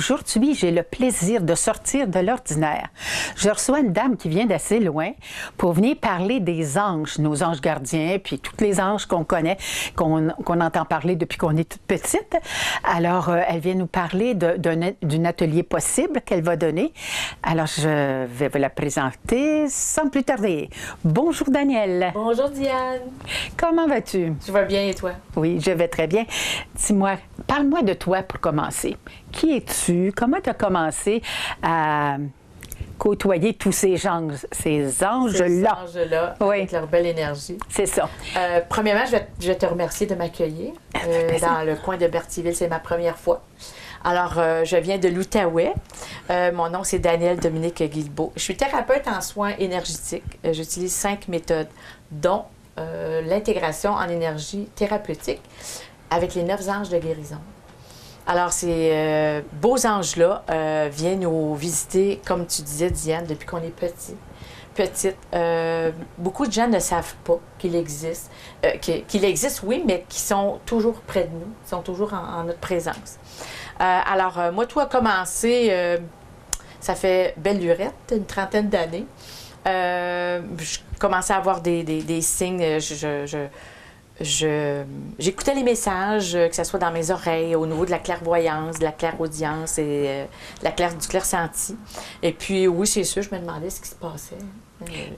Aujourd'hui, j'ai le plaisir de sortir de l'ordinaire. Je reçois une dame qui vient d'assez loin pour venir parler des anges, nos anges gardiens, puis tous les anges qu'on connaît, qu'on entend parler depuis qu'on est toute petite. Alors, elle vient nous parler d'un atelier possible qu'elle va donner. Alors, je vais vous la présenter sans plus tarder. Bonjour, Danielle. Bonjour, Diane. Comment vas-tu? Je vais bien et toi? Oui, je vais très bien. Dis-moi, parle-moi de toi pour commencer. Qui es-tu? Comment tu as commencé à côtoyer tous ces anges-là? Ces anges-là, oui, avec leur belle énergie. C'est ça. Premièrement, je vais te remercier de m'accueillir dans le coin de Berthierville. C'est ma première fois. Alors, je viens de l'Outaouais. Mon nom, c'est Danielle Dominique Guilbeault. Je suis thérapeute en soins énergétiques. J'utilise 5 méthodes, dont l'intégration en énergie thérapeutique avec les 9 anges de guérison. Alors, ces beaux anges-là viennent nous visiter, comme tu disais, Diane, depuis qu'on est petite. Beaucoup de gens ne savent pas qu'il existe. Qu'il existe, oui, mais qui sont toujours près de nous, qui sont toujours en notre présence. Alors, moi, tout a commencé, ça fait belle lurette, une trentaine d'années. Je commençais à avoir des signes. J'écoutais les messages, que ce soit dans mes oreilles, au niveau de la clairvoyance, de la clairaudience et du clair-senti. Et puis, oui, c'est sûr, je me demandais ce qui se passait. Oui,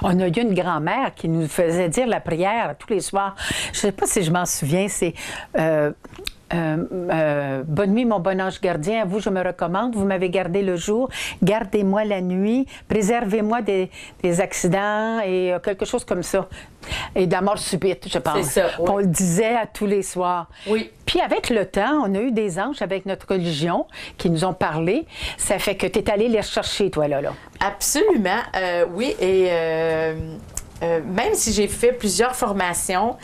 on a eu une grand-mère qui nous faisait dire la prière tous les soirs. Je ne sais pas si je m'en souviens, c'est... bonne nuit, mon bon ange gardien. À vous, je me recommande. Vous m'avez gardé le jour. Gardez-moi la nuit. Préservez-moi des accidents et quelque chose comme ça. Et de la mort subite, je pense. C'est ça, oui. On le disait à tous les soirs. Oui. Puis avec le temps, on a eu des anges avec notre religion qui nous ont parlé. Ça fait que tu es allé les rechercher, toi, là. Absolument, oui. Et même si j'ai fait plusieurs formations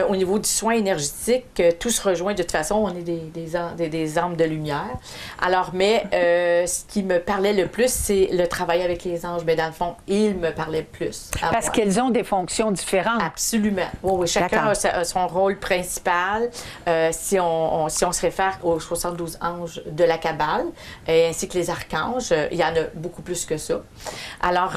au niveau du soin énergétique, tout se rejoint de toute façon, on est des âmes de lumière. Alors, mais ce qui me parlait le plus, c'est le travail avec les anges. Mais dans le fond, ils me parlaient plus. Parce qu'ils ont des fonctions différentes. Absolument. Oui, chacun a son rôle principal. Si on se réfère aux 72 anges de la Kabbale, ainsi que les archanges, il y en a beaucoup plus que ça. Alors,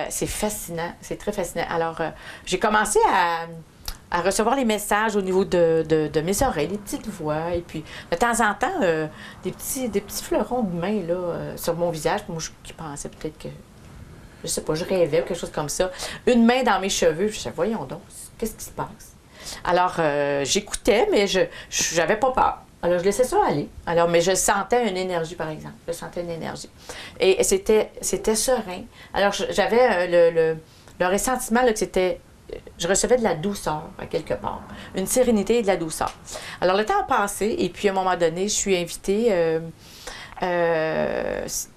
c'est fascinant, c'est très fascinant. Alors, j'ai commencé à recevoir les messages au niveau de mes oreilles, des petites voix, et puis de temps en temps, des petits fleurons de main là, sur mon visage. Moi, je pensais peut-être que, je sais pas, je rêvais ou quelque chose comme ça. Une main dans mes cheveux, je disais, voyons donc, qu'est-ce qui se passe? Alors, j'écoutais, mais je n'avais pas peur. Alors, je laissais ça aller. Alors, mais je sentais une énergie, par exemple. Je sentais une énergie. Et c'était serein. Alors, j'avais le ressentiment là, que c'était... Je recevais de la douceur, à quelque part. Une sérénité et de la douceur. Alors, le temps a passé, et puis, à un moment donné, je suis invitée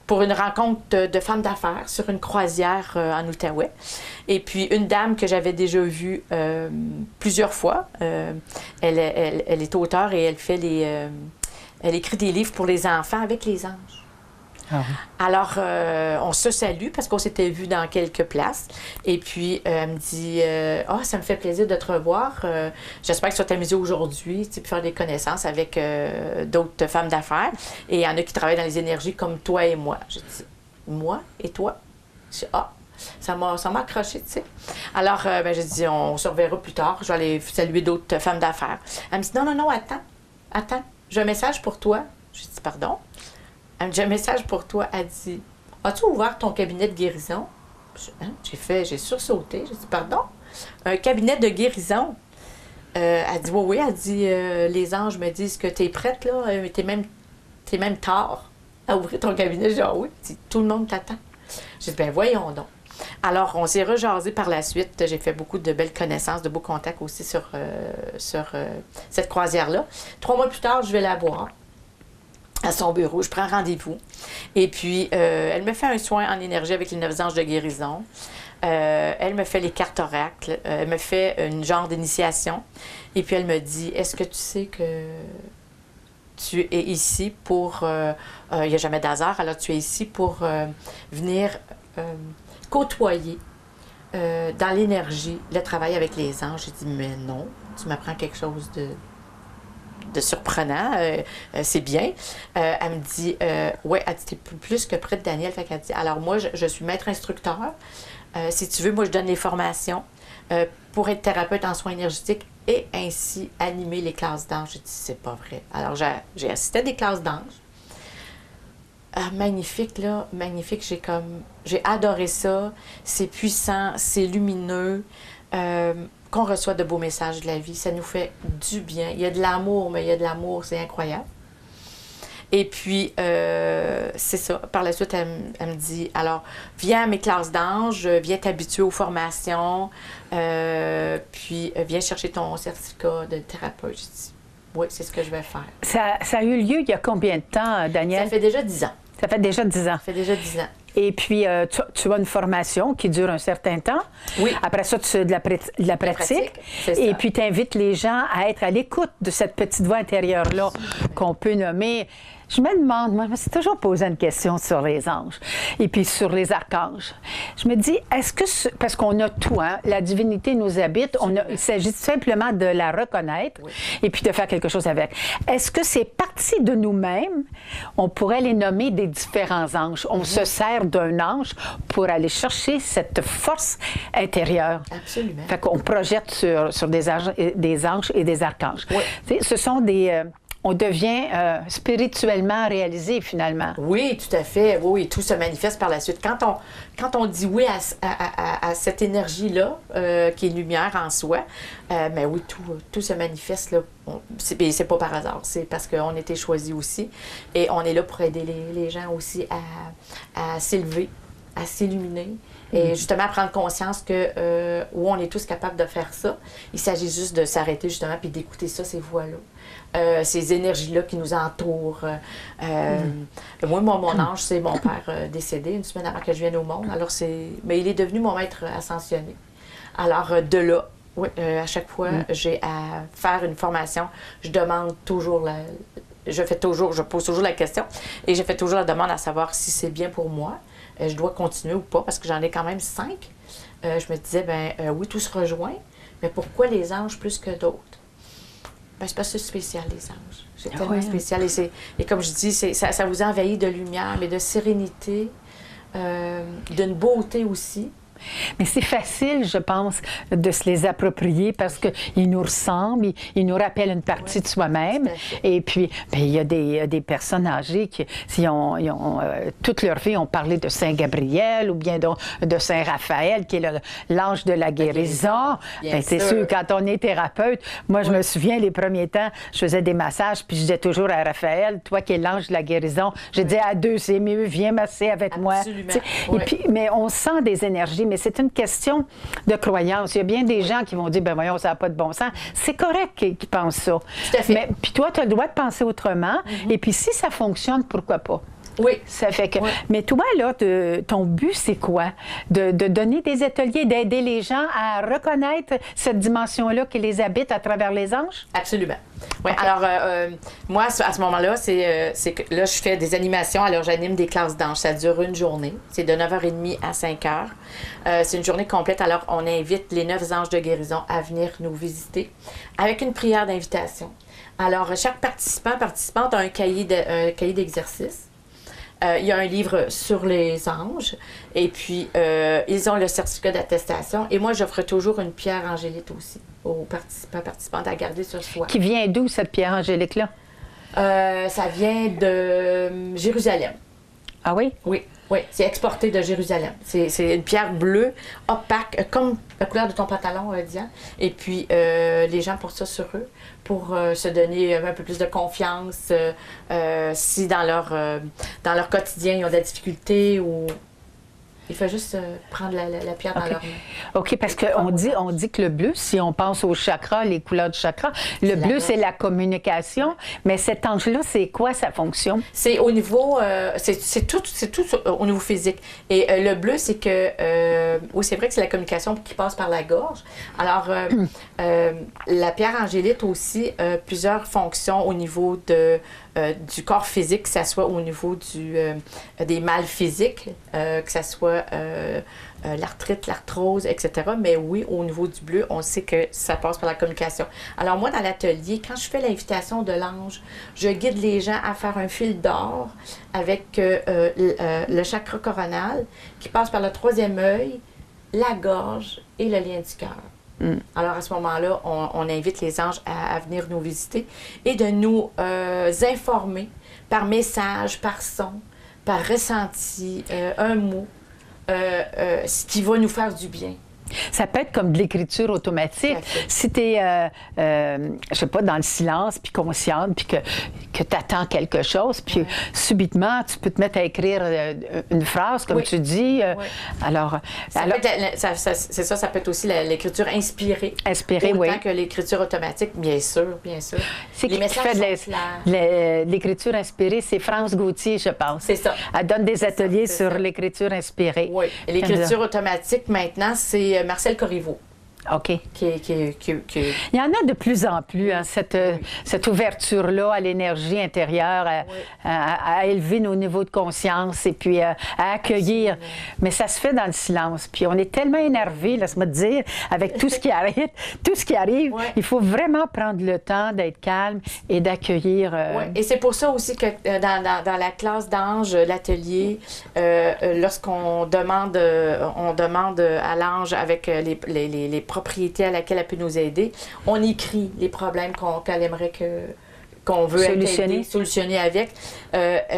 pour une rencontre de femmes d'affaires sur une croisière en Outaouais. Et puis, une dame que j'avais déjà vue plusieurs fois, elle est auteure et elle écrit des livres pour les enfants avec les anges. Ah oui. Alors, on se salue parce qu'on s'était vus dans quelques places. Et puis, elle me dit « Ah, ça me fait plaisir de te revoir. J'espère que tu vas t'amuser aujourd'hui, tu peux faire des connaissances avec d'autres femmes d'affaires. Et il y en a qui travaillent dans les énergies comme toi et moi. » J'ai dit « Moi et toi? » J'ai dit « Ah, ça m'a accroché, tu sais. » Alors, j'ai dit « On se reverra plus tard. Je vais aller saluer d'autres femmes d'affaires. » Elle me dit « Non, attends. J'ai un message pour toi. » J'ai dit « Pardon? » Elle me dit, un message pour toi. Elle dit, as-tu ouvert ton cabinet de guérison? J'ai sursauté. J'ai dit, pardon? Un cabinet de guérison? Elle dit, oui. Elle dit, les anges me disent que tu es prête, là. T'es même tard à ouvrir ton cabinet. J'ai dit, ah oui. Elle dit, tout le monde t'attend. J'ai dit, ben voyons donc. Alors, on s'est rejasé par la suite. J'ai fait beaucoup de belles connaissances, de beaux contacts aussi sur cette croisière-là. 3 mois plus tard, je vais la voir à son bureau, je prends rendez-vous. Et puis, elle me fait un soin en énergie avec les 9 anges de guérison. Elle me fait les cartes oracles. Elle me fait une genre d'initiation. Et puis, elle me dit, est-ce que tu sais que tu es ici pour... il n'y a jamais d'hasard, alors tu es ici pour venir côtoyer dans l'énergie le travail avec les anges. J'ai dit, mais non, tu m'apprends quelque chose de surprenant. C'est bien. Elle me dit, ouais, elle dit, t'es plus que prête, Danielle. Fait qu'elle dit, alors moi, je suis maître instructeur. Si tu veux, moi, je donne les formations pour être thérapeute en soins énergétiques et ainsi animer les classes d'anges. J'ai dit, c'est pas vrai. Alors, j'ai assisté à des classes d'anges. Magnifique, là, magnifique. J'ai adoré ça. C'est puissant, c'est lumineux. Qu'on reçoit de beaux messages de la vie, ça nous fait du bien. Il y a de l'amour, mais il y a de l'amour, c'est incroyable. Et puis, c'est ça. Par la suite, elle me dit, alors, viens à mes classes d'anges, viens t'habituer aux formations, puis viens chercher ton certificat de thérapeute. Je dis, oui, c'est ce que je vais faire. Ça a eu lieu il y a combien de temps, Danielle? Ça fait déjà 10 ans. Ça fait déjà 10 ans. Ça fait déjà 10 ans. Et puis, tu as une formation qui dure un certain temps. Oui. Après ça, tu fais de la pratique. Et puis, tu invites les gens à être à l'écoute de cette petite voix intérieure-là qu'on peut nommer. Je me demande, moi, je me suis toujours posé une question sur les anges et puis sur les archanges. Je me dis, est-ce que, parce qu'on a tout, hein, la divinité nous habite, il s'agit simplement de la reconnaître et puis de faire quelque chose avec. Est-ce que c'est parti de nous-mêmes? On pourrait les nommer des différents anges. On se sert d'un ange pour aller chercher cette force intérieure. Absolument. Fait qu'on projette sur des anges et des archanges. Oui. Ce sont des... on devient spirituellement réalisé, finalement. Oui, tout à fait. Oui, tout se manifeste par la suite. Quand on dit oui à cette énergie-là, qui est lumière en soi, mais oui, tout se manifeste. Là. C'est pas par hasard. C'est parce qu'on a été choisis aussi. Et on est là pour aider les gens aussi à s'élever, à s'illuminer. Et justement, à prendre conscience que où on est tous capables de faire ça. Il s'agit juste de s'arrêter, justement, puis d'écouter ça, ces voix-là. Ces énergies-là qui nous entourent. Moi, mon ange, c'est mon père décédé une semaine avant que je vienne au monde. Alors, mais il est devenu mon maître ascensionné. Alors, de là, oui, à chaque fois, j'ai à faire une formation, je demande toujours je pose toujours la question et je fais toujours la demande à savoir si c'est bien pour moi. Je dois continuer ou pas, parce que j'en ai quand même 5. Je me disais, oui, tout se rejoint, mais pourquoi les anges plus que d'autres? C'est parce que c'est spécial, les anges. C'est tellement spécial. Et comme je dis, ça vous envahit de lumière, mais de sérénité, d'une beauté aussi. Mais c'est facile, je pense, de se les approprier parce qu'ils nous ressemblent, ils nous rappellent une partie de soi-même. Et puis, il y a des personnes âgées qui, toute leur vie, ont parlé de Saint Gabriel ou bien de Saint Raphaël, qui est l'ange de la guérison. C'est sûr, quand on est thérapeute, moi, je me souviens, les premiers temps, je faisais des massages, puis je disais toujours à Raphaël, toi qui es l'ange de la guérison, je disais à deux, c'est mieux, viens masser avec moi. Et puis, mais on sent des énergies. Mais c'est une question de croyance. Il y a bien des gens qui vont dire, voyons, ça n'a pas de bon sens. C'est correct qu'ils pensent ça. Tout à fait. Mais puis toi, tu as le droit de penser autrement. Et puis si ça fonctionne, pourquoi pas? Oui. Ça fait que. Mais toi, là, ton but, c'est quoi? De donner des ateliers, d'aider les gens à reconnaître cette dimension-là qui les habite à travers les anges? Absolument. Oui. Alors, moi, à ce moment-là, c'est que là, je fais des animations. Alors, j'anime des classes d'anges. Ça dure une journée. C'est de 9h30 à 5h. C'est une journée complète. Alors, on invite les 9 anges de guérison à venir nous visiter avec une prière d'invitation. Alors, chaque participante a un cahier d'exercice. Il y a un livre sur les anges et puis ils ont le certificat d'attestation et moi j'offre toujours une pierre angélique aussi aux participantes à garder sur soi. Qui vient d'où cette pierre angélique-là? Ça vient de Jérusalem. Ah oui? Oui. Oui, c'est exporté de Jérusalem. C'est une pierre bleue, opaque, comme la couleur de ton pantalon, Diane. Et puis, les gens portent ça sur eux pour se donner un peu plus de confiance si dans leur quotidien, ils ont de la difficulté ou... Il faut juste prendre la pierre dans leur main. OK, parce qu'on dit que le bleu, si on pense aux chakras, les couleurs du chakra, le bleu, c'est la communication. Mais cet ange-là, c'est quoi sa fonction? C'est au niveau... c'est tout au niveau physique. Et le bleu, c'est que... oui, c'est vrai que c'est la communication qui passe par la gorge. Alors, la pierre angélite aussi, plusieurs fonctions au niveau de du corps physique, que ce soit au niveau des mal physiques, que ce soit l'arthrite, l'arthrose, etc. Mais oui, au niveau du bleu, on sait que ça passe par la communication. Alors moi, dans l'atelier, quand je fais l'invitation de l'ange, je guide les gens à faire un fil d'or avec le chakra coronal qui passe par le 3e œil, la gorge et le lien du cœur. Alors, à ce moment-là, on invite les anges à venir nous visiter et de nous informer par message, par son, par ressenti, un mot, ce qui va nous faire du bien. Ça peut être comme de l'écriture automatique. Si tu es, je sais pas, dans le silence, puis consciente, puis que tu attends quelque chose, puis subitement, tu peux te mettre à écrire une phrase, comme tu dis. Alors, ça peut être aussi l'écriture inspirée. Inspirée, autant que l'écriture automatique, bien sûr, bien sûr. C'est qui fait de l'écriture inspirée? C'est France Gauthier, je pense. C'est ça. Elle donne des ateliers sur l'écriture inspirée. Oui. Et l'écriture automatique, maintenant, c'est Marcel Corriveau. OK. Il y en a de plus en plus, hein, cette ouverture-là à l'énergie intérieure, à élever nos niveaux de conscience et puis à accueillir. Absolument. Mais ça se fait dans le silence. Puis on est tellement énervé, laisse-moi te dire, avec tout ce qui arrive, il faut vraiment prendre le temps d'être calme et d'accueillir. Oui, et c'est pour ça aussi que dans la classe d'ange, l'atelier, lorsqu'on demande à l'ange avec les propriétés à laquelle elle peut nous aider, on écrit les problèmes qu'elle aimerait qu'on veut solutionner avec.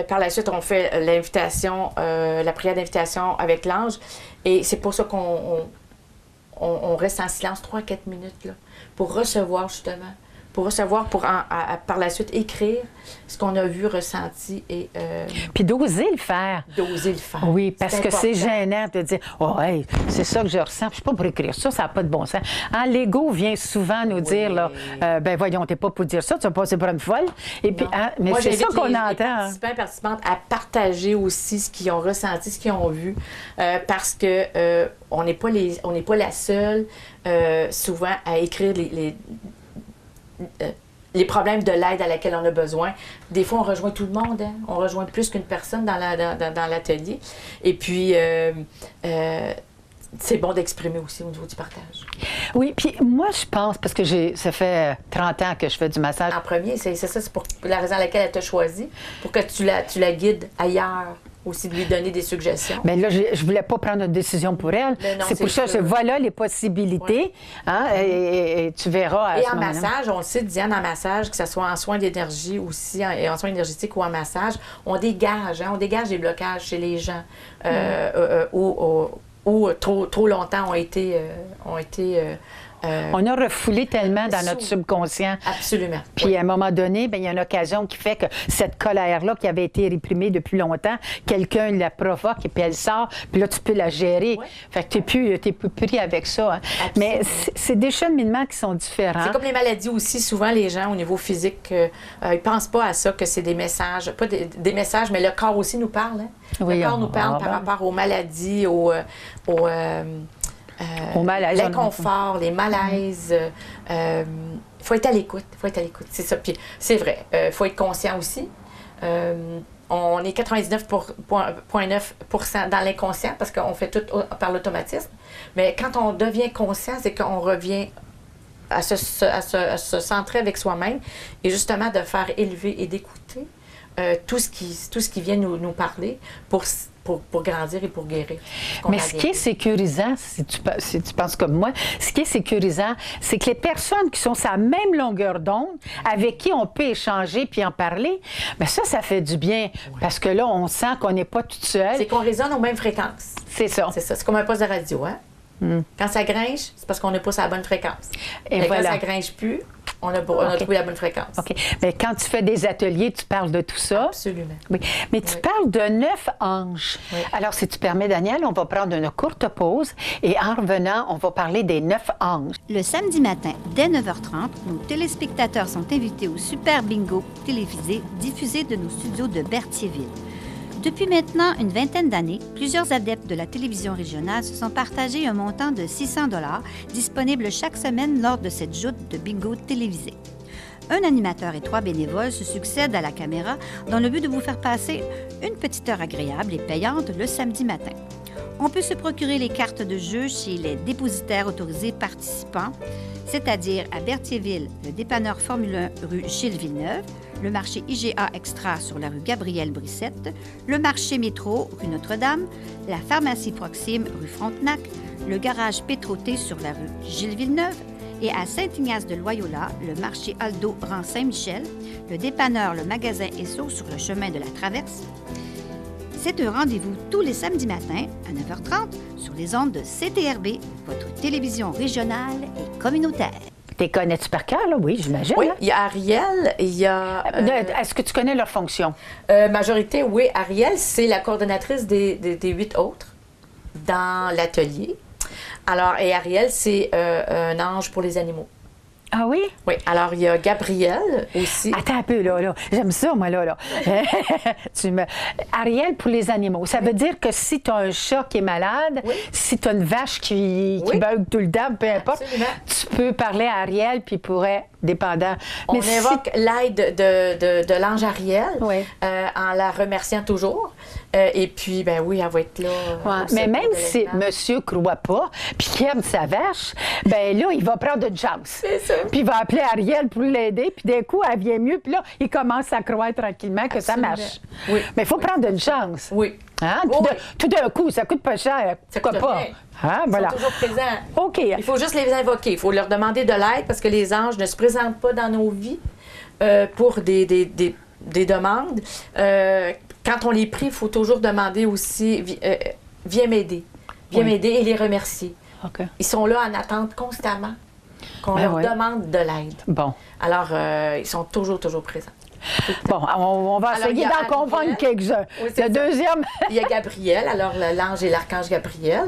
Par la suite, on fait l'invitation, la prière d'invitation avec l'ange. Et c'est pour ça qu'on reste en silence 3-4 minutes là, pour recevoir justement. Par la suite écrire ce qu'on a vu, ressenti et... Puis d'oser le faire. D'oser le faire. Oui, parce que c'est gênant de dire « Oh, hey, c'est ça que je ressens, je ne suis pas pour écrire ça, ça n'a pas de bon sens. » Hein, l'ego vient souvent nous dire, là, ben voyons, t'es pas pour dire ça, tu vas passer pour une folle. Et puis, hein, mais c'est ça qu'on entend. Les participants et participantes à partager aussi ce qu'ils ont ressenti, ce qu'ils ont vu, parce que on n'est pas la seule, souvent, à écrire les problèmes de l'aide à laquelle on a besoin. Des fois, on rejoint tout le monde. Hein? On rejoint plus qu'une personne dans l'atelier. Et puis, c'est bon d'exprimer aussi au niveau du partage. Oui, puis moi, je pense, parce que ça fait 30 ans que je fais du massage. En premier, c'est ça, c'est pour la raison à laquelle elle t'a choisi, pour que tu la guides ailleurs. Aussi de lui donner des suggestions. Bien là, je ne voulais pas prendre une décision pour elle. C'est pour ça que voilà les possibilités. Hein, et tu verras. Et en massage, on le sait, Diane, en massage, que ce soit en soins d'énergie aussi, en soins énergétiques ou en massage, on dégage des blocages chez les gens où trop longtemps ont été on a refoulé tellement dans notre subconscient. Absolument. Puis à un moment donné, bien, il y a une occasion qui fait que cette colère-là, qui avait été réprimée depuis longtemps, quelqu'un la provoque et puis elle sort, puis là, tu peux la gérer. Oui. Fait que tu n'es plus pris avec ça. Hein. Mais c'est des cheminements qui sont différents. C'est comme les maladies aussi. Souvent, les gens, au niveau physique, ils ne pensent pas à ça, que c'est des messages. Pas des messages, mais le corps aussi nous parle. Hein. Oui, le corps nous parle par rapport aux maladies, l'inconfort, les malaises. Il faut être à l'écoute. C'est ça. Puis c'est vrai. Il faut être conscient aussi. On est 99,9% dans l'inconscient parce qu'on fait tout par l'automatisme. Mais quand on devient conscient, c'est qu'on revient à se centrer avec soi-même et justement de faire élever et d'écouter tout ce qui vient nous parler pour grandir et pour guérir. Mais ce qui est sécurisant, si tu penses comme moi, ce qui est sécurisant, c'est que les personnes qui sont sur la même longueur d'onde, avec qui on peut échanger puis en parler, bien ça fait du bien. Oui. Parce que là, on sent qu'on n'est pas toute seule. C'est qu'on résonne aux mêmes fréquences. C'est ça. C'est ça. C'est comme un poste de radio, hein? Quand ça grinche, c'est parce qu'on n'est pas sur la bonne fréquence. Et voilà. Quand ça grinche plus, on a trouvé la bonne fréquence. OK. Mais quand tu fais des ateliers, tu parles de tout ça. Absolument. Oui. Mais tu parles de 9 anges. Oui. Alors, si tu permets, Daniel, on va prendre une courte pause et en revenant, on va parler des 9 anges. Le samedi matin, dès 9h30, nos téléspectateurs sont invités au Super Bingo télévisé diffusé de nos studios de Berthierville. Depuis maintenant une vingtaine d'années, plusieurs adeptes de la télévision régionale se sont partagés un montant de 600 $ disponible chaque semaine lors de cette joute de bingo télévisé. un animateur et 3 bénévoles se succèdent à la caméra dans le but de vous faire passer une petite heure agréable et payante le samedi matin. On peut se procurer les cartes de jeu chez les dépositaires autorisés participants, c'est-à-dire à Berthierville, le dépanneur Formule 1 rue Gilles Villeneuve, le marché IGA Extra sur la rue Gabrielle Brissette, le marché Métro rue Notre-Dame, la pharmacie Proxime rue Frontenac, le garage Pétroté sur la rue Gilles Villeneuve et à Saint-Ignace de Loyola, le marché Aldo rang Saint-Michel, le dépanneur Le Magasin Esso sur le chemin de la Traverse. C'est un rendez-vous tous les samedis matins à 9h30 sur les ondes de CTRB, votre télévision régionale et communautaire. T'es connais-tu par cœur, là? Oui, j'imagine. Oui, Là. il y a Ariel, il y a... Est-ce que tu connais leur fonction? Majorité, oui. Ariel, c'est la coordonnatrice des 8 autres dans l'atelier. Alors, et Ariel, c'est un ange pour les animaux. Ah oui? Oui. Alors, il y a Gabrielle aussi. Attends un peu, là. J'aime ça, moi, là. Ariel pour les animaux. Ça veut dire que si tu as un chat qui est malade, Oui. si tu as une vache qui Oui. beugle tout le temps, peu importe, Absolument. tu peux parler à Ariel, puis il pourrait, dépendant. On Mais si- invoque l'aide de l'ange Ariel Oui. en la remerciant toujours. Et puis, ben oui, elle va être là. Ouais, au mais secours même de si l'élément. monsieur croit pas, puis qu'il aime sa vache, ben là, il va prendre une chance. C'est ça. Puis il va appeler Ariel pour l'aider, puis d'un coup, elle vient mieux, puis là, il commence à croire tranquillement que ça Absolument. marche. Oui. Mais il faut prendre une chance. Oui. Hein? Oui, oui. Tout d'un coup, ça coûte pas cher. Ça Pourquoi coûte pas? rien. Hein? Ils Voilà. sont toujours présents. OK. Il faut juste les invoquer. Il faut leur demander de l'aide parce que les anges ne se présentent pas dans nos vies pour des demandes. Quand on les prie, il faut toujours demander aussi viens m'aider. Viens Oui. m'aider et les remercier. OK. Ils sont là en attente constamment qu'on Ben leur oui. demande de l'aide. Bon. Alors, ils sont toujours présents. Bon, on va Alors, essayer il y a d'en convaincre Ariel. quelques-uns. Oui, c'est Le ça. deuxième. Il y a Gabriel, alors l'ange et l'archange Gabriel,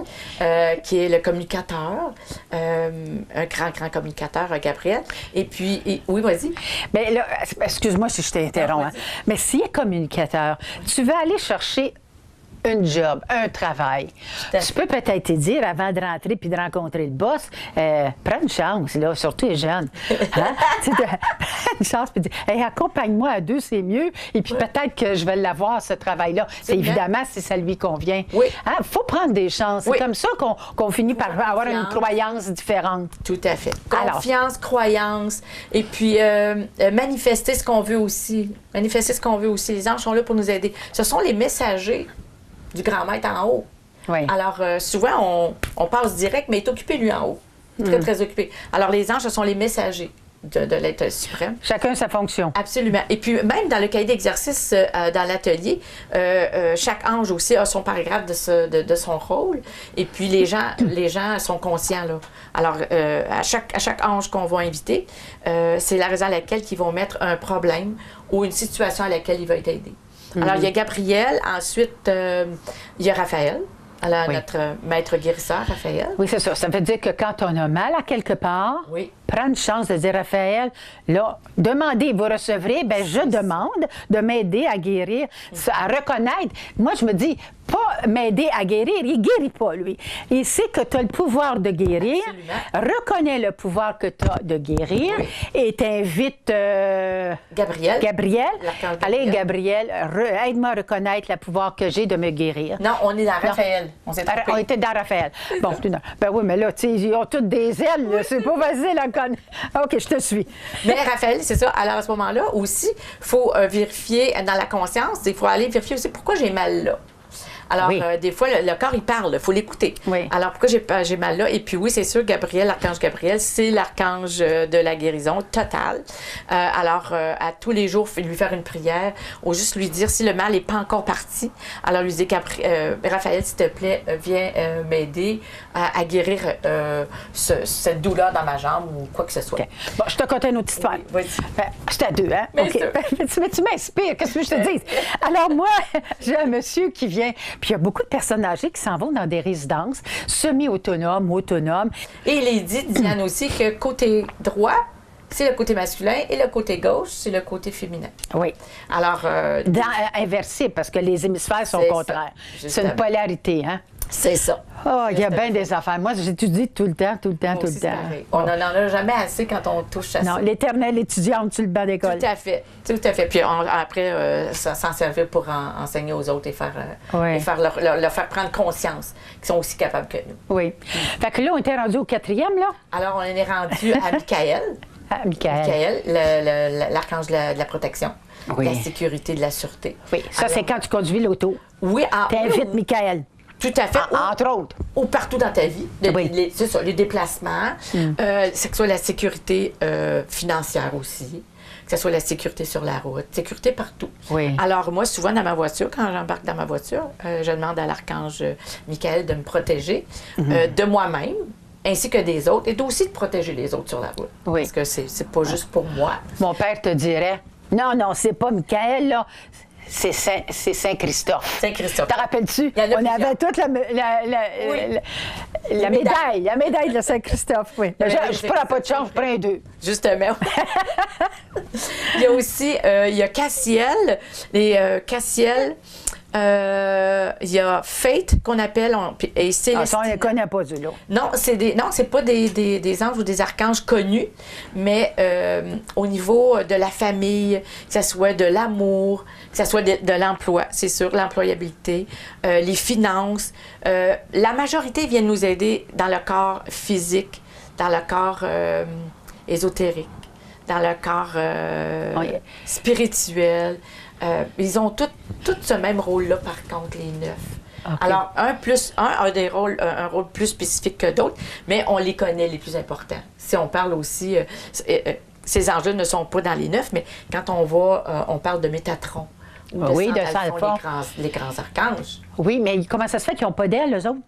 qui est le communicateur, un grand communicateur, Gabriel. Et puis, oui, vas-y. Mais là, excuse-moi si je t'interromps, Non, hein. vas-y. Mais s'il est communicateur, tu veux aller chercher un job, un travail. à Tu fait. peux peut-être te dire, avant de rentrer puis de rencontrer le boss, prends une chance, là, surtout les jeunes. Hein? Tu sais, prends une chance puis dis, hey, accompagne-moi à 2, c'est mieux. Et puis peut-être que je vais l'avoir, ce travail-là. C'est Absolument. évidemment si ça lui convient. Oui. Il faut prendre des chances. Oui. C'est comme ça qu'on finit par avoir une confiance. croyance différente. Tout à fait. Alors. Confiance, croyance, et puis manifester ce qu'on veut aussi. Manifester ce qu'on veut aussi. Les anges sont là pour nous aider. Ce sont les messagers du grand maître en haut. Oui. Alors, souvent, on passe direct, mais il est occupé, lui, en haut. Très occupé. Alors, les anges, ce sont les messagers de l'être suprême. Chacun sa fonction. Absolument. Et puis, même dans le cahier d'exercice, dans l'atelier, chaque ange aussi a son paragraphe de son rôle. Et puis, les gens sont conscients, là. Alors, à chaque ange qu'on va inviter, c'est la raison à laquelle ils vont mettre un problème ou une situation à laquelle il va être aidé. Alors, il y a Gabriel. Ensuite, il y a Raphaël. Alors, Oui. notre maître guérisseur, Raphaël. Oui, c'est ça. Ça veut dire que quand on a mal à quelque part, Oui. prends une chance de dire, Raphaël, là, demandez, vous recevrez, ben je demande de m'aider à guérir, à reconnaître. Moi, je me dis, pas m'aider à guérir, il guérit pas, lui. Il sait que tu as le pouvoir de guérir, Absolument. reconnais le pouvoir que tu as de guérir Oui. et t'invite Gabriel. Gabriel. L'archange Allez, Gabriel. Gabriel, aide-moi à reconnaître le pouvoir que j'ai de me guérir. Non, on est dans Raphaël. On s'est trompé. On était dans Raphaël. Bon, ben oui, mais là, tu sais, ils ont toutes des ailes, là, c'est pas facile à connaître. OK, je te suis. Mais Raphaël, c'est ça. Alors, à ce moment-là, aussi, il faut vérifier dans la conscience, il faut aller vérifier aussi pourquoi j'ai mal là. Alors, Oui. des fois, le corps, il parle, il faut l'écouter. Oui. Alors, pourquoi j'ai mal là? Et puis, oui, c'est sûr, Gabriel, l'archange Gabriel, c'est l'archange de la guérison totale. Alors, à tous les jours, lui faire une prière, ou juste lui dire si le mal n'est pas encore parti. Alors, lui dire, Raphaël, s'il te plaît, viens m'aider à guérir cette douleur dans ma jambe ou quoi que ce soit. OK. Bon, je te conte une autre histoire. Oui, vas-y. J'étais à 2, hein? Bien OK. sûr. Mais tu m'inspires, qu'est-ce que je te dis? Alors, moi, j'ai un monsieur qui vient, puis il y a beaucoup de personnes âgées qui s'en vont dans des résidences semi-autonomes, autonomes. Et il est dit, Diane aussi, que côté droit, c'est le côté masculin et le côté gauche, c'est le côté féminin. Oui. Alors, Inversé, parce que les hémisphères sont C'est ça, contraires. C'est justement. une polarité, hein? C'est ça. Oh, il y a bien des affaires. Moi, j'étudie tout le temps. On n'en a jamais assez quand on touche à ça. Non, l'éternelle étudiante sur le banc d'école. Tout à fait. Puis après, s'en servir pour enseigner aux autres et leur faire prendre conscience qu'ils sont aussi capables que nous. Oui. Fait que là, on était rendu au 4e, là. Alors, on est rendu à Michael. Michael, l'archange de la protection, de la sécurité, de la sûreté. Oui, ça, c'est quand tu conduis l'auto. Oui. T'invites Michael. Tout à fait. Entre autres. Ou partout dans ta vie. C'est ça, les déplacements, que ce soit la sécurité financière aussi, que ce soit la sécurité sur la route, sécurité partout. Oui. Alors, moi, souvent dans ma voiture, quand j'embarque dans ma voiture, je demande à l'archange Michael de me protéger de moi-même, ainsi que des autres, et aussi de protéger les autres sur la route. Oui. Parce que c'est pas juste pour moi. Mon père te dirait, non, c'est pas Michael, là. C'est Saint-Christophe. Saint-Christophe. T'en rappelles-tu? On avait toute la médaille de Saint-Christophe, oui. Je prends pas de chance, je prends un 2. Justement. Il y a aussi, il y a Cassiel. Cassiel, il y a Fate qu'on appelle. Et ça, on ne les connaît pas, du lot. Non, c'est pas des anges ou des archanges connus, mais au niveau de la famille, que ce soit de l'amour, que ce soit de l'emploi, c'est sûr, l'employabilité, les finances. La majorité viennent nous aider dans le corps physique, dans le corps ésotérique, dans le corps spirituel. Ils ont tout ce même rôle-là, par contre, les 9. Okay. Alors, un a un rôle plus spécifique que d'autres, mais on les connaît, les plus importants. Si on parle aussi, ces anges-là ne sont pas dans les 9, mais quand on parle de Métatron ou de Sandalphon, les grands archanges. Oui, mais comment ça se fait qu'ils n'ont pas d'aile, eux autres?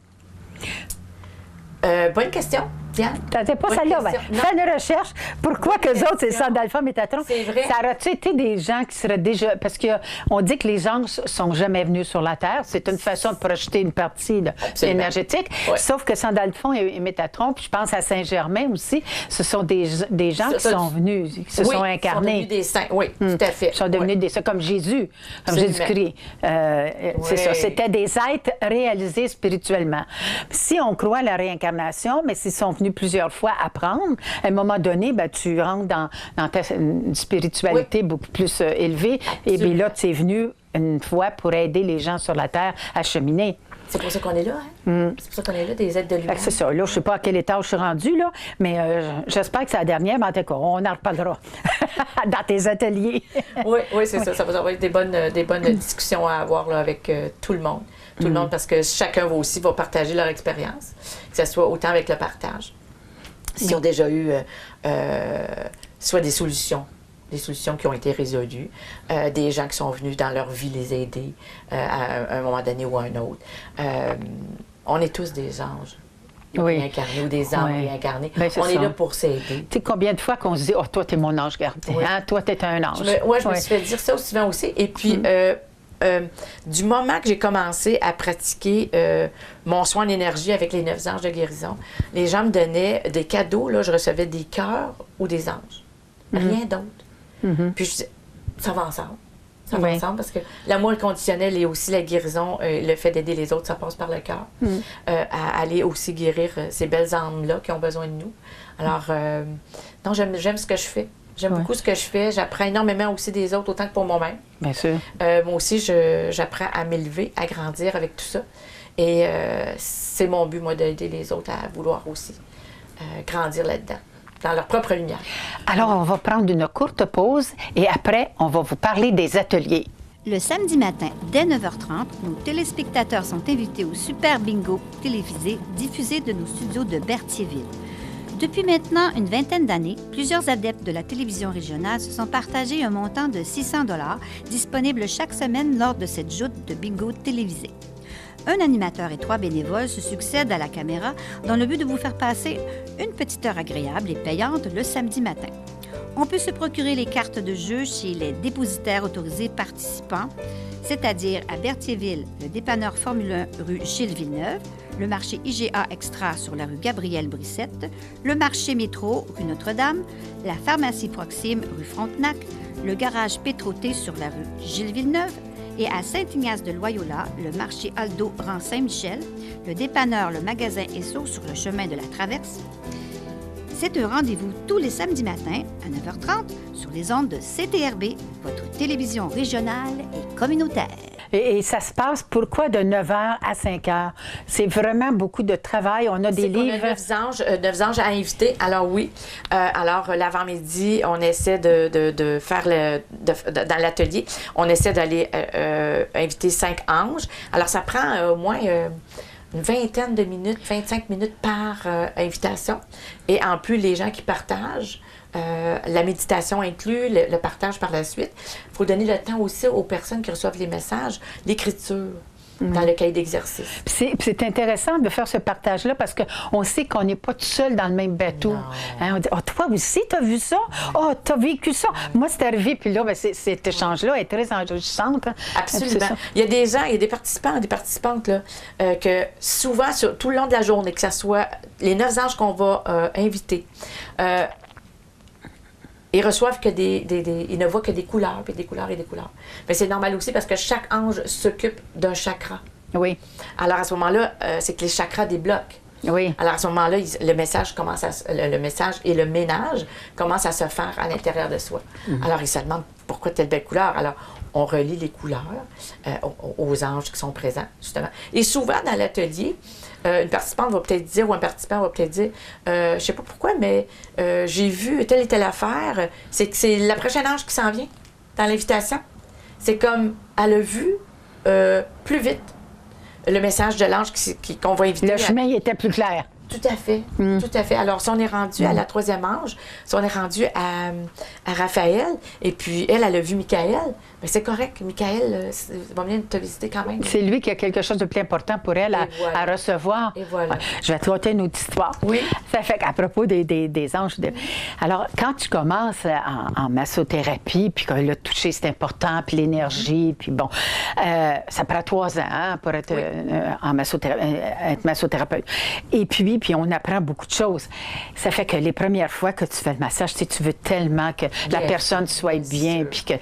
Bonne question. Diane? T'as pas celle-là? Fais une recherche. Pourquoi que les autres, c'est Sandalphon, Métatron? C'est vrai. Ça aurait-tu été des gens qui seraient déjà... Parce qu'on dit que les anges sont jamais venus sur la Terre. C'est une façon de projeter une partie énergétique. Ouais. Sauf que Sandalphon et Métatron, puis je pense à Saint-Germain aussi, ce sont des gens qui sont venus, qui se sont incarnés. Ils sont devenus des saints, oui, tout à fait. Ils sont devenus des saints, comme Jésus, comme Jésus-Christ. C'est ça. C'était des êtres réalisés spirituellement. Si on croit à la réincarnation, mais s'ils sont venus plusieurs fois apprendre, à un moment donné, tu rentres dans ta spiritualité beaucoup plus élevée. Et bien là, tu es venu une fois pour aider les gens sur la Terre à cheminer. C'est pour ça qu'on est là, hein? C'est pour ça qu'on est là, des êtres de lumière. C'est ça. Là, je ne sais pas à quel étage je suis rendue, là, mais j'espère que c'est la dernière, mais en tout cas, on en reparlera dans tes ateliers. oui, c'est ça. Ça va être des bonnes discussions à avoir là, avec tout le monde. Tout le monde, parce que chacun va partager leur expérience, que ce soit autant avec le partage. S'ils ont déjà eu soit des solutions qui ont été résolues, des gens qui sont venus dans leur vie les aider à un moment donné ou à un autre. On est tous des anges réincarnés ou des âmes réincarnées. On est là pour s'aider. Tu sais, combien de fois qu'on se dit « Oh, toi, t'es mon ange gardien. Hein? Toi, t'es un ange. » Je me suis fait dire ça souvent aussi. Et puis... du moment que j'ai commencé à pratiquer mon soin en énergie avec les 9 anges de guérison, les gens me donnaient des cadeaux. Là, je recevais des cœurs ou des anges. Rien d'autre. Puis je disais, ça va ensemble. Ça va ensemble parce que l'amour inconditionnel et aussi la guérison, le fait d'aider les autres, ça passe par le cœur. À aller aussi guérir ces belles âmes-là qui ont besoin de nous. Alors, non, j'aime ce que je fais. J'aime beaucoup ce que je fais. J'apprends énormément aussi des autres, autant que pour moi-même. Bien sûr. Moi aussi, j'apprends à m'élever, à grandir avec tout ça. Et c'est mon but, moi, d'aider les autres à vouloir aussi grandir là-dedans, dans leur propre lumière. Alors, on va prendre une courte pause et après, on va vous parler des ateliers. Le samedi matin, dès 9h30, nos téléspectateurs sont invités au Super Bingo télévisé diffusé de nos studios de Berthierville. Depuis maintenant une vingtaine d'années, plusieurs adeptes de la télévision régionale se sont partagés un montant de 600 $ disponible chaque semaine lors de cette joute de bingo télévisé. Un animateur et 3 bénévoles se succèdent à la caméra dans le but de vous faire passer une petite heure agréable et payante le samedi matin. On peut se procurer les cartes de jeu chez les dépositaires autorisés participants, c'est-à-dire à Berthierville, le dépanneur Formule 1 rue Gilles Villeneuve, le marché IGA Extra sur la rue Gabrielle Brissette, le marché Métro rue Notre-Dame, la pharmacie Proxime rue Frontenac, le garage Pétroté sur la rue Gilles Villeneuve Et à Saint-Ignace-de-Loyola, le marché Aldo rang Saint-Michel, le dépanneur, le magasin Esso sur le chemin de la Traverse. C'est un rendez-vous tous les samedis matins à 9h30 sur les ondes de CTRB, votre télévision régionale et communautaire. Et ça se passe, pourquoi de 9h à 5h? C'est vraiment beaucoup de travail. On a des livres. On a 9 anges à inviter. Alors oui. Alors l'avant-midi, on essaie de faire dans l'atelier, on essaie d'aller inviter 5 anges. Alors ça prend au moins une vingtaine de minutes, 25 minutes par invitation. Et en plus, les gens qui partagent, la méditation inclus, le partage par la suite. Il faut donner le temps aussi aux personnes qui reçoivent les messages, l'écriture dans le cahier d'exercice. C'est intéressant de faire ce partage-là parce qu'on sait qu'on n'est pas tout seul dans le même bateau. Hein, on dit, toi aussi, tu as vu ça? Oh, tu as vécu ça? Moi, c'est arrivé, puis là, cet échange-là est très enrichissant. Hein? Absolument. Il y a des gens, il y a des participants, des participantes là, que souvent, tout le long de la journée, que ce soit les 9 anges qu'on va inviter, ils reçoivent ils ne voient que des couleurs, puis des couleurs et des couleurs. Mais c'est normal aussi parce que chaque ange s'occupe d'un chakra. Oui. Alors à ce moment-là, c'est que les chakras débloquent. Oui. Alors à ce moment-là, le message le message et le ménage commencent à se faire à l'intérieur de soi. Alors ils se demandent pourquoi telle belle couleur. Alors on relie les couleurs aux anges qui sont présents, justement. Et souvent dans l'atelier, une participante va peut-être dire, ou un participant va peut-être dire, je sais pas pourquoi, mais j'ai vu telle et telle affaire, c'est que c'est la prochaine ange qui s'en vient dans l'invitation. C'est comme, elle a vu plus vite le message de l'ange qu'on va inviter. Le chemin était plus clair. Tout à fait, tout à fait. Alors, si on est rendu à la 3e ange, si on est rendu à Raphaël, et puis elle a vu Michael, bien, c'est correct. Michael va venir te visiter quand même. C'est lui qui a quelque chose de plus important pour elle à recevoir. Et voilà. Ouais. Je vais te raconter une autre histoire. Oui. Ça fait qu'à propos des anges. Alors, quand tu commences en massothérapie, puis que le toucher, c'est important, puis l'énergie, puis bon, ça prend 3 ans hein, pour être, être massothérapeute. Et puis on apprend beaucoup de choses. Ça fait que les premières fois que tu fais le massage, tu veux tellement que la personne soit bien. Puis que...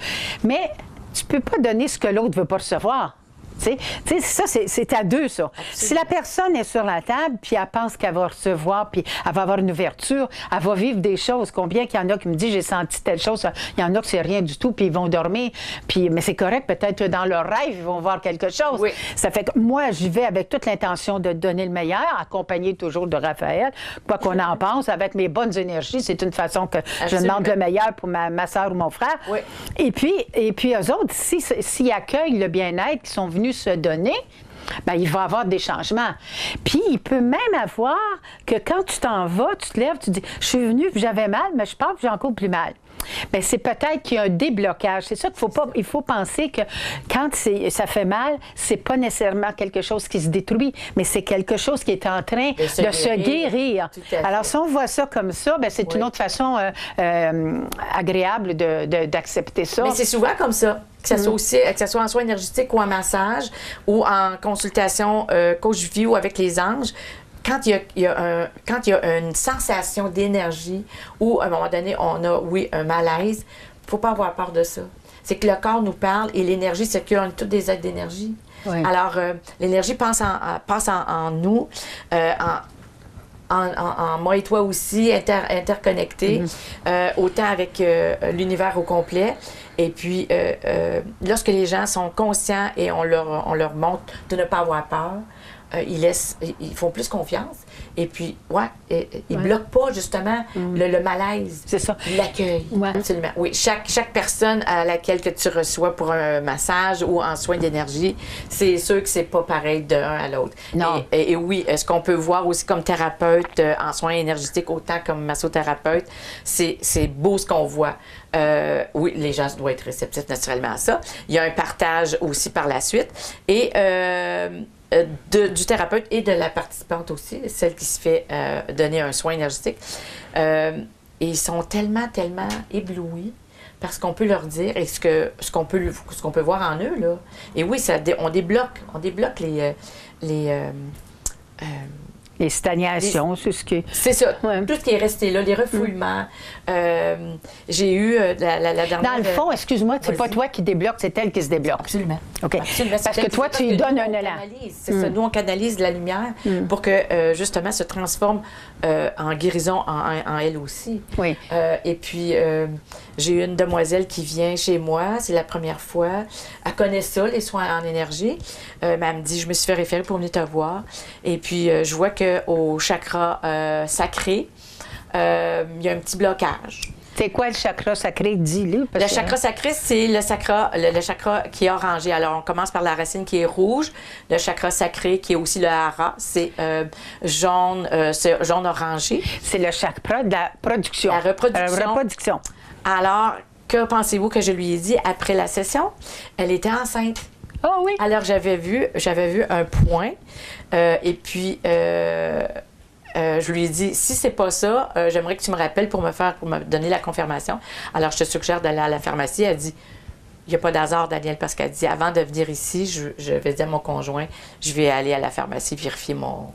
Mais tu peux pas donner ce que l'autre veut pas recevoir. Tu sais, ça, c'est à deux, ça. Absolument. Si la personne est sur la table, puis elle pense qu'elle va recevoir, puis elle va avoir une ouverture, elle va vivre des choses. Combien qu'il y en a qui me disent, j'ai senti telle chose, il y en a que c'est rien du tout, puis ils vont dormir. Puis, mais c'est correct, peut-être dans leur rêve, ils vont voir quelque chose. Oui. Ça fait que moi, j'y vais avec toute l'intention de donner le meilleur, accompagné toujours de Raphaël, quoi qu'on en pense, avec mes bonnes énergies. C'est une façon que je demande le meilleur pour ma soeur ou mon frère. Oui. Et puis eux autres, s'ils accueillent le bien-être, qui sont venus se donner, bien, il va y avoir des changements. Puis, il peut même avoir que quand tu t'en vas, tu te lèves, tu dis, je suis venue, puis j'avais mal, mais je pars, puis j'ai encore plus mal. Bien, c'est peut-être qu'il y a un déblocage. C'est ça il faut penser que quand ça fait mal, c'est pas nécessairement quelque chose qui se détruit, mais c'est quelque chose qui est en train de se guérir. Alors, si on voit ça comme ça, bien, c'est une autre façon agréable d'accepter ça. Mais c'est souvent comme ça. Que ce soit aussi, que ce soit en soins énergétiques ou en massage ou en consultation coach vie ou avec les anges, quand il y a une sensation d'énergie ou à un moment donné, on a, un malaise, il ne faut pas avoir peur de ça. C'est que le corps nous parle et l'énergie, c'est qu'on est toutes des êtres d'énergie. Oui. Alors, l'énergie passe en nous, en moi et toi aussi, interconnectés, autant avec l'univers au complet. Et puis, lorsque les gens sont conscients et on leur montre de ne pas avoir peur, ils font plus confiance. Et puis, ils ne bloquent pas, justement, le malaise. C'est ça. L'accueil. Ouais. Absolument. Oui, chaque personne à laquelle que tu reçois pour un massage ou en soins d'énergie, c'est sûr que c'est pas pareil d'un à l'autre. Non. Et oui, ce qu'on peut voir aussi comme thérapeute en soins énergétiques, autant comme massothérapeute, c'est beau ce qu'on voit. Oui, les gens doivent être réceptifs naturellement à ça. Il y a un partage aussi par la suite. Et du thérapeute et de la participante aussi, celle qui se fait donner un soin énergétique. Et ils sont tellement éblouis parce qu'on peut leur dire et ce qu'on peut voir en eux, là. Et oui, on débloque les Les stagnations, c'est ce qui... C'est ça. Ouais. Tout ce qui est resté là, les refoulements. J'ai eu la dernière... Dans le fond, excuse-moi, c'est pas toi qui débloque, c'est elle qui se débloque. Absolument. OK. Absolument. Parce que toi, tu lui donnes un élan. C'est ça. Nous, on canalise de la lumière pour que, justement, se transforme en guérison en elle aussi. Oui. Et puis, j'ai eu une demoiselle qui vient chez moi. C'est la première fois. Elle connaît ça, les soins en énergie. Mais elle me dit, je me suis fait référer pour venir te voir. Et puis, je vois qu'au chakra sacré, il y a un petit blocage. C'est quoi le chakra sacré? Dis-le. Le chakra sacré, c'est le chakra qui est orangé. Alors, on commence par la racine qui est rouge. Le chakra sacré, qui est aussi le hara, c'est jaune orangé. C'est le chakra de la production. La reproduction. Alors, que pensez-vous que je lui ai dit après la session? Elle était enceinte. Oh oui. Alors, j'avais vu un point. Et puis... je lui ai dit, si c'est pas ça, j'aimerais que tu me rappelles pour me donner la confirmation. Alors, je te suggère d'aller à la pharmacie. Elle dit, il n'y a pas d'hasard, Danielle, parce qu'elle dit, avant de venir ici, je vais dire à mon conjoint, je vais aller à la pharmacie vérifier mon...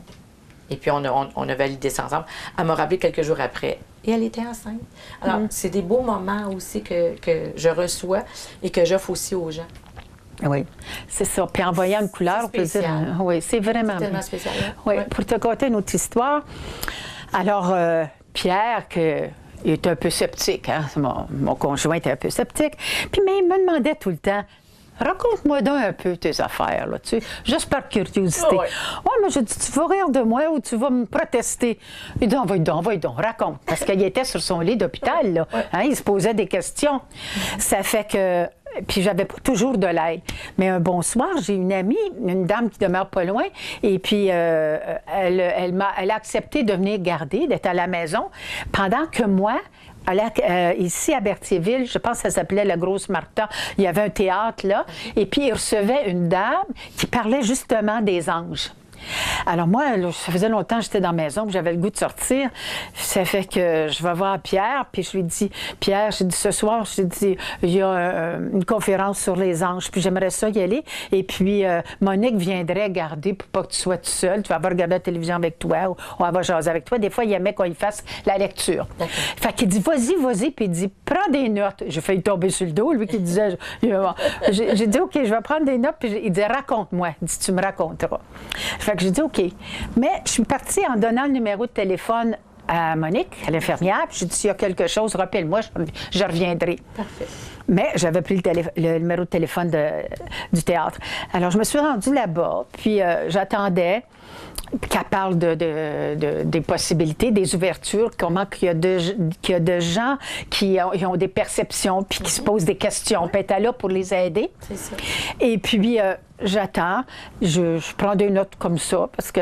Et puis, on a validé ça ensemble. Elle m'a rappelé quelques jours après. Et elle était enceinte. Alors, c'est des beaux moments aussi que je reçois et que j'offre aussi aux gens. Oui, c'est ça. Puis en voyant une couleur, on peut dire... Oui, c'est vraiment... C'est tellement spécial. Oui, pour te conter une autre histoire. Alors, Pierre, il est un peu sceptique, hein? Mon conjoint était un peu sceptique. Puis, mais il me demandait tout le temps, raconte-moi donc un peu tes affaires, là, tu sais, juste par curiosité. Oh, ouais. Mais je dis, tu vas rire de moi ou tu vas me protester? Il dit, envoie donc, raconte. Parce qu'il était sur son lit d'hôpital, là. Hein, il se posait des questions. Ça fait que... Puis j'avais pas toujours de l'aide. Mais un bon soir, j'ai une amie, une dame qui demeure pas loin, et puis elle a accepté de venir garder, d'être à la maison, pendant que moi, ici à Berthierville, je pense que ça s'appelait la Grosse Martha, il y avait un théâtre là, et puis il recevait une dame qui parlait justement des anges. Alors moi, là, ça faisait longtemps que j'étais dans la maison, que j'avais le goût de sortir. Ça fait que je vais voir Pierre, puis je lui dis, Pierre, j'ai dit ce soir, j'ai dit, il y a une conférence sur les anges, puis j'aimerais ça y aller. Et puis Monique viendrait garder pour pas que tu sois tout seul. Tu vas avoir regarder la télévision avec toi ou elle va jaser avec toi. Des fois, il aimait qu'on y fasse la lecture. Fait qu'il dit, vas-y, puis il dit, prends des notes. J'ai failli tomber sur le dos, lui qui disait, j'ai dit, OK, je vais prendre des notes, puis il dit, raconte-moi. Il dit, tu me raconteras. Fait que j'ai dit, OK. Mais je suis partie en donnant le numéro de téléphone à Monique, à l'infirmière, puis j'ai dit, s'il y a quelque chose, rappelle-moi, je reviendrai. Parfait. Mais j'avais pris le numéro de téléphone du théâtre. Alors, je me suis rendue là-bas, puis j'attendais qu'elle parle des possibilités, des ouvertures, comment qu'il y a de gens qui ont des perceptions, puis qui se posent des questions. Puis elle était là pour les aider. C'est ça. Et puis, j'attends, je prends des notes comme ça, parce que...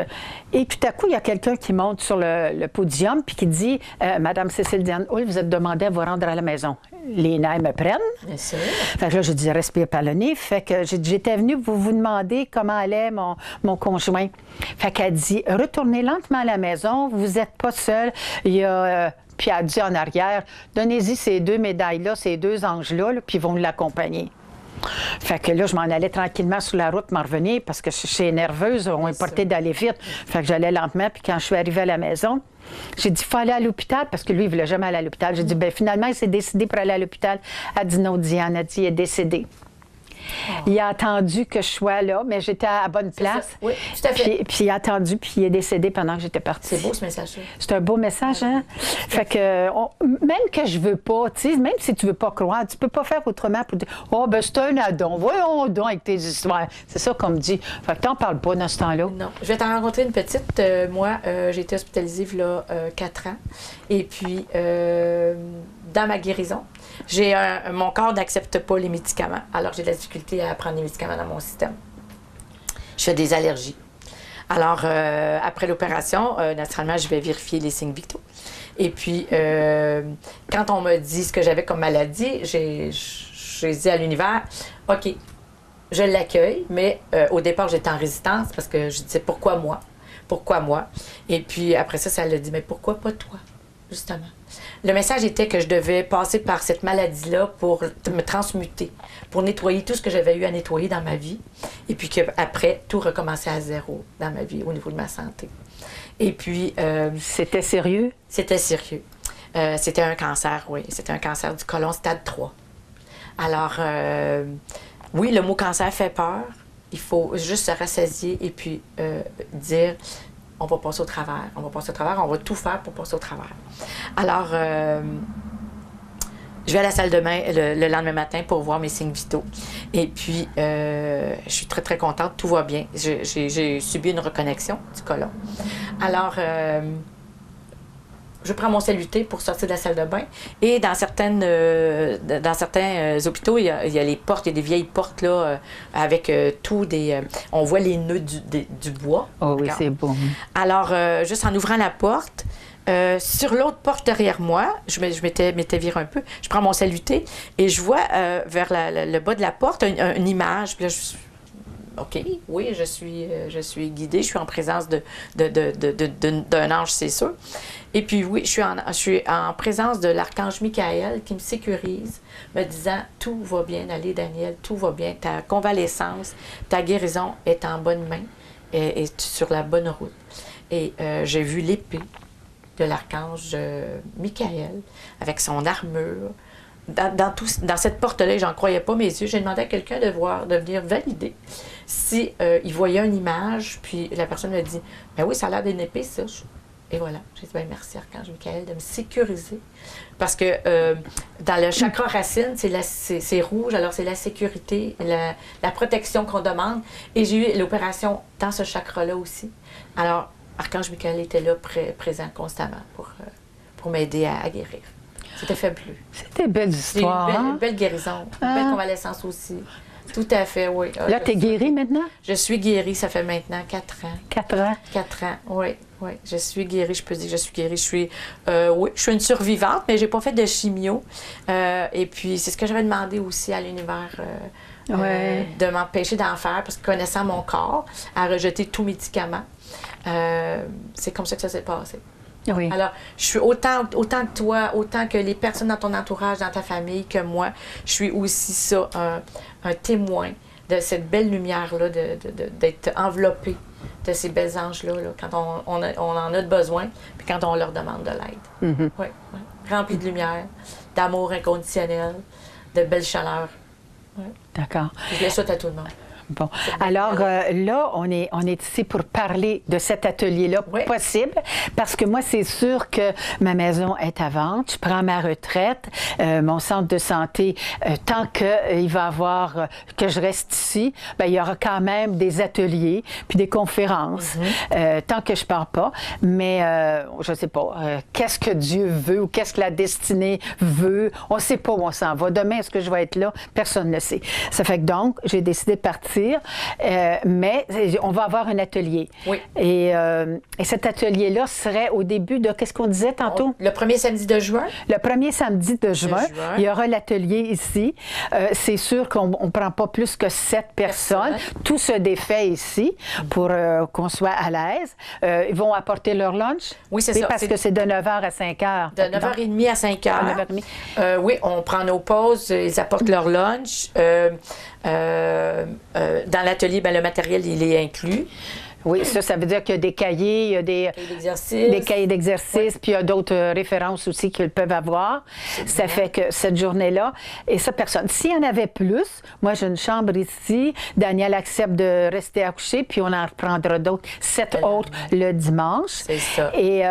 Et tout à coup, il y a quelqu'un qui monte sur le podium, puis qui dit, Madame Cécile Diane Hull, vous êtes demandée à vous rendre à la maison. Les nerfs me prennent. Bien sûr. Fait que là, je dis, respire par le nez. Fait que j'étais venue pour vous demander comment allait mon conjoint. Fait qu'elle dit, retournez lentement à la maison, vous n'êtes pas seul. Il y a... puis elle dit en arrière, donnez-y ces deux médailles-là, ces deux anges-là, là, puis ils vont l'accompagner. Fait que là, je m'en allais tranquillement sur la route, m'en revenir, parce que je suis nerveuse, on est porté d'aller vite. Fait que j'allais lentement, puis quand je suis arrivée à la maison, j'ai dit, il faut aller à l'hôpital, parce que lui, il ne voulait jamais aller à l'hôpital. J'ai dit, bien, finalement, il s'est décidé pour aller à l'hôpital. Elle dit, non, Diane, elle dit, il est décédé. Oh. Il a attendu que je sois là, mais j'étais à la bonne place. Oui, tout à fait. Puis il a attendu, puis il est décédé pendant que j'étais partie. C'est beau ce message-là. C'est un beau message, hein? Fait que, même que je veux pas, tu sais, même si tu veux pas croire, tu peux pas faire autrement pour dire, oh, ben c'est un addon, voyons donc avec tes histoires. C'est ça qu'on me dit. Fait que t'en parles pas dans ce temps-là. Non. Je vais t'en rencontrer une petite. Moi, j'ai été hospitalisée il y a 4 ans. Et puis, dans ma guérison, mon corps n'accepte pas les médicaments. Alors, j'ai de la difficulté à prendre les médicaments dans mon système. Je fais des allergies. Alors, après l'opération, naturellement, je vais vérifier les signes vitaux. Et puis, quand on me dit ce que j'avais comme maladie, j'ai dit à l'univers, OK, je l'accueille, mais au départ, j'étais en résistance parce que je disais, pourquoi moi? Pourquoi moi? Et puis, après ça, ça l'a dit, mais pourquoi pas toi, justement? Le message était que je devais passer par cette maladie-là pour me transmuter, pour nettoyer tout ce que j'avais eu à nettoyer dans ma vie, et puis qu'après, tout recommencer à zéro dans ma vie, au niveau de ma santé. Et puis... C'était sérieux? C'était sérieux. C'était un cancer, oui. C'était un cancer du côlon stade 3. Alors, oui, le mot cancer fait peur. Il faut juste se rassasier et puis dire, on va passer au travers. On va passer au travers, on va tout faire pour passer au travers. Alors, je vais à la salle de bain le lendemain matin pour voir mes signes vitaux. Et puis, je suis très, très contente. Tout va bien. J'ai subi une reconnexion du côlon. Alors, je prends mon saluté pour sortir de la salle de bain. Et dans certains hôpitaux, il y a les portes, il y a des vieilles portes là, avec tout des... on voit les nœuds du bois. Oh oui, c'est beau. Alors, juste en ouvrant la porte, sur l'autre porte derrière moi, je m'étais viré un peu, je prends mon saluté et je vois vers le bas de la porte une image. Puis là, OK, oui, je suis guidée, je suis en présence d'un ange, c'est sûr. Et puis oui, je suis en présence de l'archange Michael qui me sécurise, me disant « Tout va bien aller, Daniel, tout va bien. Ta convalescence, ta guérison est en bonne main et sur la bonne route. » Et j'ai vu l'épée de l'archange Michael avec son armure. Dans cette porte-là, j'en croyais pas mes yeux. J'ai demandé à quelqu'un de venir valider si il voyait une image, puis la personne me dit « Ben oui, ça a l'air d'une épée, ça. » Et voilà. J'ai dit « Ben merci, archange Michael, de me sécuriser. » Parce que dans le chakra racine, c'est rouge, alors c'est la sécurité, la protection qu'on demande. Et j'ai eu l'opération dans ce chakra-là aussi. Alors, archange Michael était là, présent constamment pour m'aider à guérir. C'était fabuleux. C'était belle histoire. Une belle guérison, une belle convalescence aussi. Tout à fait, oui. Là, tu es guérie maintenant? Je suis guérie, ça fait maintenant 4 ans. 4 ans? 4 ans, oui. Oui, je suis guérie, je peux dire que je suis guérie. Oui, je suis une survivante, mais je n'ai pas fait de chimio. Et puis, c'est ce que j'avais demandé aussi à l'univers, de m'empêcher d'en faire, parce que connaissant mon corps, à rejeter tout médicament, c'est comme ça que ça s'est passé. Oui. Alors, je suis autant que toi, autant que les personnes dans ton entourage, dans ta famille, que moi, je suis aussi ça, un témoin de cette belle lumière-là, d'être enveloppée de ces belles anges-là, quand on en a besoin, puis quand on leur demande de l'aide. Mm-hmm. Oui, oui. Rempli de lumière, d'amour inconditionnel, de belle chaleur. Oui. D'accord. Je le souhaite à tout le monde. Bon. Alors là, on est ici pour parler de cet atelier-là possible, parce que moi, c'est sûr que ma maison est à vendre, je prends ma retraite, mon centre de santé, tant qu'il va y avoir, que je reste ici, bien, il y aura quand même des ateliers, puis des conférences, tant que je ne pars pas. Mais je ne sais pas, qu'est-ce que Dieu veut ou qu'est-ce que la destinée veut, on ne sait pas où on s'en va. Demain, est-ce que je vais être là? Personne ne le sait. Ça fait que donc, j'ai décidé de partir. Mais on va avoir un atelier. Oui. Et cet atelier-là serait au début de, qu'est-ce qu'on disait tantôt? Le premier samedi de juin. Le premier samedi de juin, il y aura l'atelier ici. C'est sûr qu'on ne prend pas plus que 7 personnes. Tout se défait ici pour qu'on soit à l'aise. Ils vont apporter leur lunch? Oui, c'est ça. Parce que c'est de 9h à 5h. De 9h30 à 5h. Oui, on prend nos pauses, ils apportent leur lunch. Dans l'atelier, le matériel, il est inclus. Oui, ça veut dire qu'il y a des cahiers, il y a des cahiers d'exercice, puis il y a d'autres références aussi qu'ils peuvent avoir. Ça fait que cette journée-là, et ça, personne. S'il y en avait plus, moi, j'ai une chambre ici, Daniel accepte de rester accouché, puis on en reprendra d'autres, 7 autres le dimanche. C'est ça. Et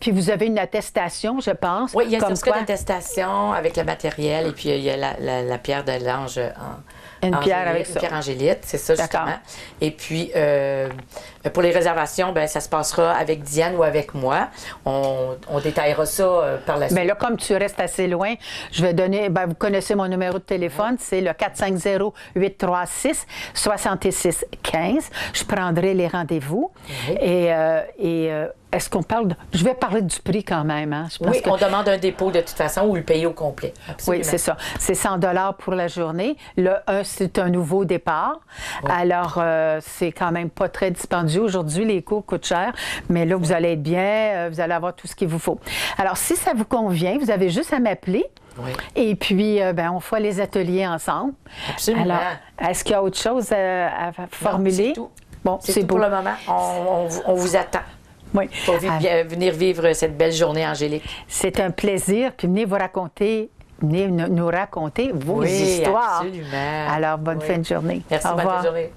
puis vous avez une attestation, je pense. Oui, il y a un certificat d'attestation avec le matériel, et puis il y a la pierre de l'ange une pierre avec ça. Une pierre angélite, c'est ça, justement. Et puis, pour les réservations, ça se passera avec Diane ou avec moi. On détaillera ça par la suite. Bien là, comme tu restes assez loin, je vais donner, vous connaissez mon numéro de téléphone, c'est le 450-836-6615. Je prendrai les rendez-vous. Et est-ce qu'on parle de... Je vais parler du prix quand même. Hein? Je pense on demande un dépôt de toute façon ou le payer au complet. Absolument. Oui, c'est ça. C'est 100 $ pour la journée. C'est un nouveau départ. Oui. Alors, c'est quand même pas très dispendieux. Aujourd'hui, les cours coûtent cher, mais là, vous allez être bien, vous allez avoir tout ce qu'il vous faut. Alors, si ça vous convient, vous avez juste à m'appeler. Oui. Et puis, on fera les ateliers ensemble. Absolument. Alors, est-ce qu'il y a autre chose à formuler? Non, c'est tout. Bon, c'est tout beau. pour le moment. On vous attend. Oui. Pour venir vivre cette belle journée, Angélique. C'est un plaisir. Puis venez nous raconter vos histoires. Absolument. Alors, bonne fin de journée. Merci, Au revoir. bonne journée.